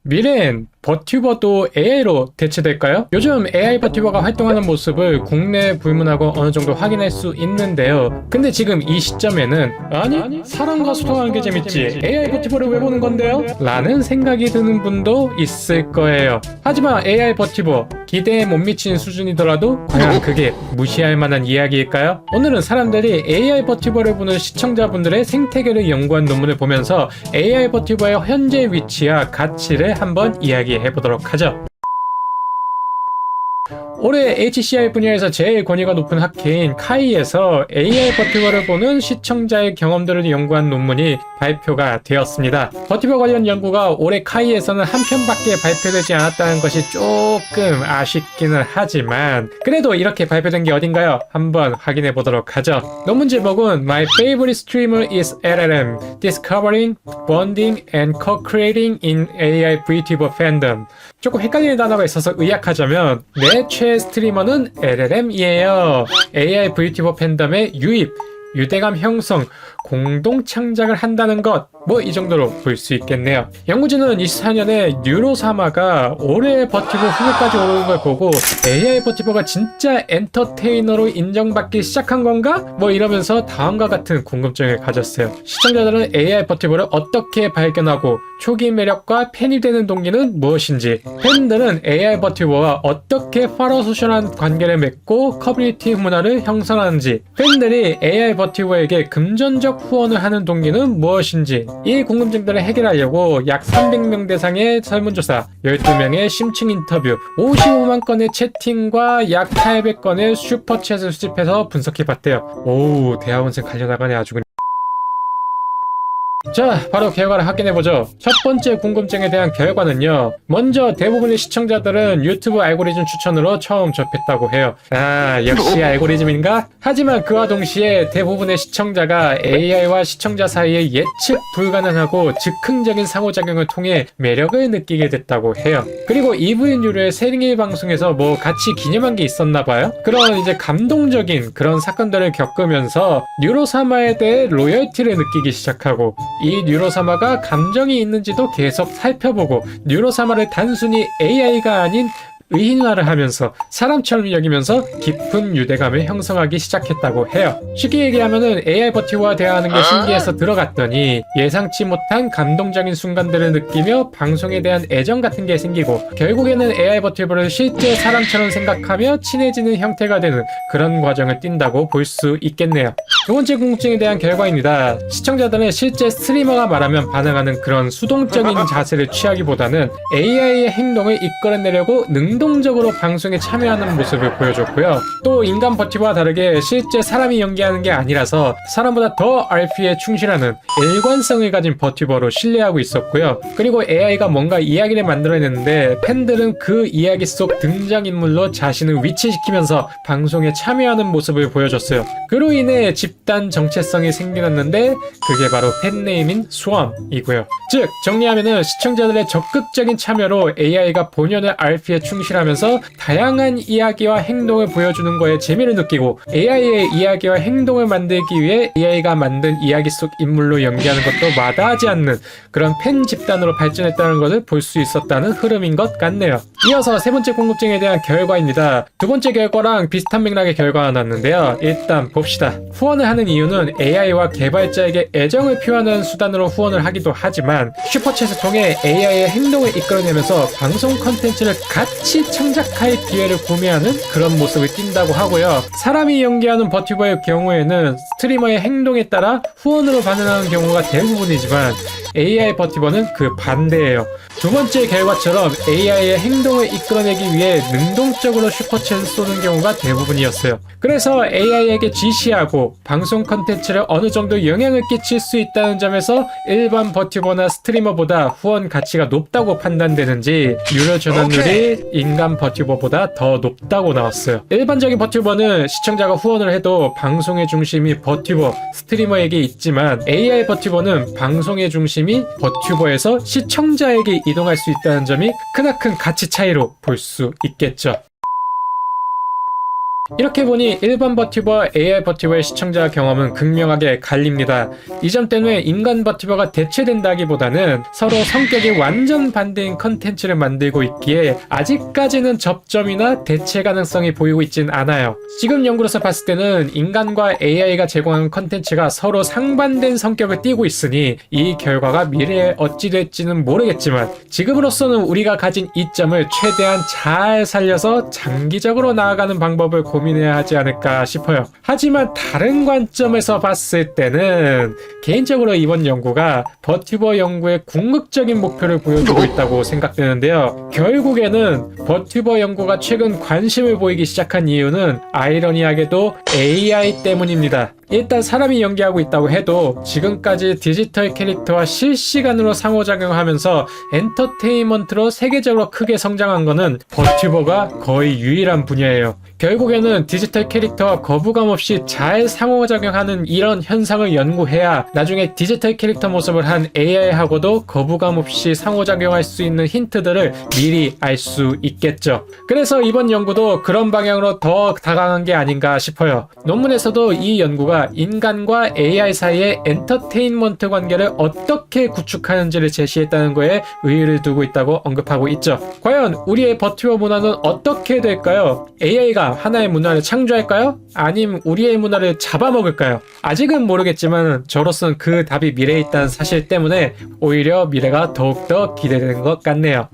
미래엔 버튜버도 AI로 대체될까요? 요즘 AI 버튜버가 활동하는 모습을 국내 불문하고 어느 정도 확인할 수 있는데요. 근데 지금 이 시점에는 아니 사람과 소통하는 게 재밌지 AI 버튜버를 왜 보는 건데요? 라는 생각이 드는 분도 있을 거예요. 하지만 AI 버튜버 기대에 못 미치는 수준이더라도 과연 그게 무시할 만한 이야기일까요? 오늘은 사람들이 AI 버튜버를 보는 시청자분들의 생태계를 연구한 논문을 보면서 AI 버튜버의 현재 위치와 가치를 한번 이야기해보도록 하죠. 올해 HCI 분야에서 제일 권위가 높은 학회인 카이에서 AI 버튜버를 보는 시청자의 경험들을 연구한 논문이 발표가 되었습니다. 버튜버 관련 연구가 올해 카이에서는 한 편밖에 발표되지 않았다는 것이 조금 아쉽기는 하지만 그래도 이렇게 발표된 게 어딘가요? 한번 확인해 보도록 하죠. 논문 제목은 My Favorite Streamer is LLM Discovering, Bonding and Co-Creating in AI VTuber Fandom. 조금 헷갈리는 단어가 있어서 의역하자면 내 최애 스트리머는 LLM이에요. AI VTuber 팬덤의 유입, 유대감 형성, 공동 창작을 한다는 것, 뭐 이 정도로 볼 수 있겠네요. 연구진은 24년에 뉴로사마가 올해의 버튜버 후보까지 오르는 걸 보고 AI 버튜버가 진짜 엔터테이너로 인정받기 시작한 건가? 뭐 이러면서 다음과 같은 궁금증을 가졌어요. 시청자들은 AI 버튜버를 어떻게 발견하고 초기 매력과 팬이 되는 동기는 무엇인지, 팬들은 AI 버튜버와 어떻게 파라소셜한 관계를 맺고 커뮤니티 문화를 형성하는지, 팬들이 AI 버튜버에게 금전적 후원을 하는 동기는 무엇인지, 이 궁금증들을 해결하려고 약 300명 대상의 설문조사, 12명의 심층 인터뷰, 55만 건의 채팅과 약 800건의 슈퍼챗을 수집해서 분석해봤대요. 오우, 대학원생 갈려나가네 아주 그냥. 자, 바로 결과를 확인해보죠. 첫 번째 궁금증에 대한 결과는요. 먼저 대부분의 시청자들은 유튜브 알고리즘 추천으로 처음 접했다고 해요. 아, 역시 알고리즘인가? 하지만 그와 동시에 대부분의 시청자가 AI와 시청자 사이에 예측 불가능하고 즉흥적인 상호작용을 통해 매력을 느끼게 됐다고 해요. 그리고 EV유료의 세링일 방송에서 뭐 같이 기념한 게 있었나봐요? 그런 이제 감동적인 그런 사건들을 겪으면서 뉴로사마에 대해 로열티를 느끼기 시작하고, 이 뉴로사마가 감정이 있는지도 계속 살펴보고 뉴로사마를 단순히 AI가 아닌 의인화를 하면서 사람처럼 여기면서 깊은 유대감을 형성하기 시작했다고 해요. 쉽게 얘기하면은 AI 버튜버와 대화하는 게 신기해서 들어갔더니 예상치 못한 감동적인 순간들을 느끼며 방송에 대한 애정 같은 게 생기고, 결국에는 AI 버튜버를 실제 사람처럼 생각하며 친해지는 형태가 되는 그런 과정을 띈다고 볼 수 있겠네요. 두 번째 궁금증에 대한 결과입니다. 시청자들은 실제 스트리머가 말하면 반응하는 그런 수동적인 자세를 취하기보다는 AI의 행동을 이끌어내려고 능동적으로 방송에 참여하는 모습을 보여줬고요. 또 인간 버튜버와 다르게 실제 사람이 연기하는 게 아니라서 사람보다 더 RP에 충실하는 일관성을 가진 버튜버로 신뢰하고 있었고요. 그리고 AI가 뭔가 이야기를 만들어냈는데 팬들은 그 이야기 속 등장인물로 자신을 위치시키면서 방송에 참여하는 모습을 보여줬어요. 그로 인해 집단 정체성이 생겨났는데 그게 바로 팬네임인 스웜이고요. 즉 정리하면은 시청자들의 적극적인 참여로 AI가 본연의 RP에 충실하면서 다양한 이야기와 행동을 보여주는 거에 재미를 느끼고, AI의 이야기와 행동을 만들기 위해 AI가 만든 이야기 속 인물로 연기하는 것도 마다하지 않는 그런 팬 집단으로 발전했다는 것을 볼 수 있었다는 흐름인 것 같네요. 이어서 세 번째 궁금증에 대한 결과입니다. 두 번째 결과랑 비슷한 맥락의 결과가 나왔는데요. 일단 봅시다. 후원을 하는 이유는 AI와 개발자에게 애정을 표현하는 수단으로 후원을 하기도 하지만 슈퍼챗을 통해 AI의 행동을 이끌어내면서 방송 컨텐츠를 같이 창작할 기회를 구매하는 그런 모습을 띈다고 하고요. 사람이 연기하는 버튜버의 경우에는 스트리머의 행동에 따라 후원으로 반응하는 경우가 대부분이지만 AI 버튜버는 그 반대예요. 두 번째 결과처럼 AI의 행동을 이끌어내기 위해 능동적으로 슈퍼챗을 쏘는 경우가 대부분이었어요. 그래서 AI에게 지시하고 방송 컨텐츠를 어느 정도 영향을 끼칠 수 있다는 점에서 일반 버튜버나 스트리머보다 후원 가치가 높다고 판단되는지 유료 전환율이 인간 버튜버보다 더 높다고 나왔어요. 일반적인 버튜버는 시청자가 후원을 해도 방송의 중심이 버튜버, 스트리머에게 있지만 AI 버튜버는 방송의 중심이 버튜버에서 시청자에게 이동할 수 있다는 점이 크나큰 가치 차이로 볼 수 있겠죠. 이렇게 보니 일반 버튜버와 AI 버튜버의 시청자 경험은 극명하게 갈립니다. 이 점 때문에 인간 버튜버가 대체된다기보다는 서로 성격이 완전 반대인 컨텐츠를 만들고 있기에 아직까지는 접점이나 대체 가능성이 보이고 있진 않아요. 지금 연구로서 봤을 때는 인간과 AI가 제공하는 컨텐츠가 서로 상반된 성격을 띠고 있으니 이 결과가 미래에 어찌 될지는 모르겠지만 지금으로서는 우리가 가진 이점을 최대한 잘 살려서 장기적으로 나아가는 방법을 고민해야 하지 않을까 싶어요. 하지만 다른 관점에서 봤을 때는 개인적으로 이번 연구가 버튜버 연구의 궁극적인 목표를 보여주고 있다고 생각되는데요. 결국에는 버튜버 연구가 최근 관심을 보이기 시작한 이유는 아이러니하게도 AI 때문입니다. 일단 사람이 연기하고 있다고 해도 지금까지 디지털 캐릭터와 실시간으로 상호작용하면서 엔터테인먼트로 세계적으로 크게 성장한 거는 버튜버가 거의 유일한 분야예요. 결국에는 디지털 캐릭터와 거부감 없이 잘 상호작용하는 이런 현상을 연구해야 나중에 디지털 캐릭터 모습을 한 AI하고도 거부감 없이 상호작용할 수 있는 힌트들을 미리 알 수 있겠죠. 그래서 이번 연구도 그런 방향으로 더 다가간 게 아닌가 싶어요. 논문에서도 이 연구가 인간과 AI 사이의 엔터테인먼트 관계를 어떻게 구축하는지를 제시했다는 거에 의의를 두고 있다고 언급하고 있죠. 과연 우리의 버튜버 문화는 어떻게 될까요? AI가 하나의 문화를 창조할까요? 아님 우리의 문화를 잡아먹을까요? 아직은 모르겠지만 저로서는 그 답이 미래에 있다는 사실 때문에 오히려 미래가 더욱더 기대되는 것 같네요.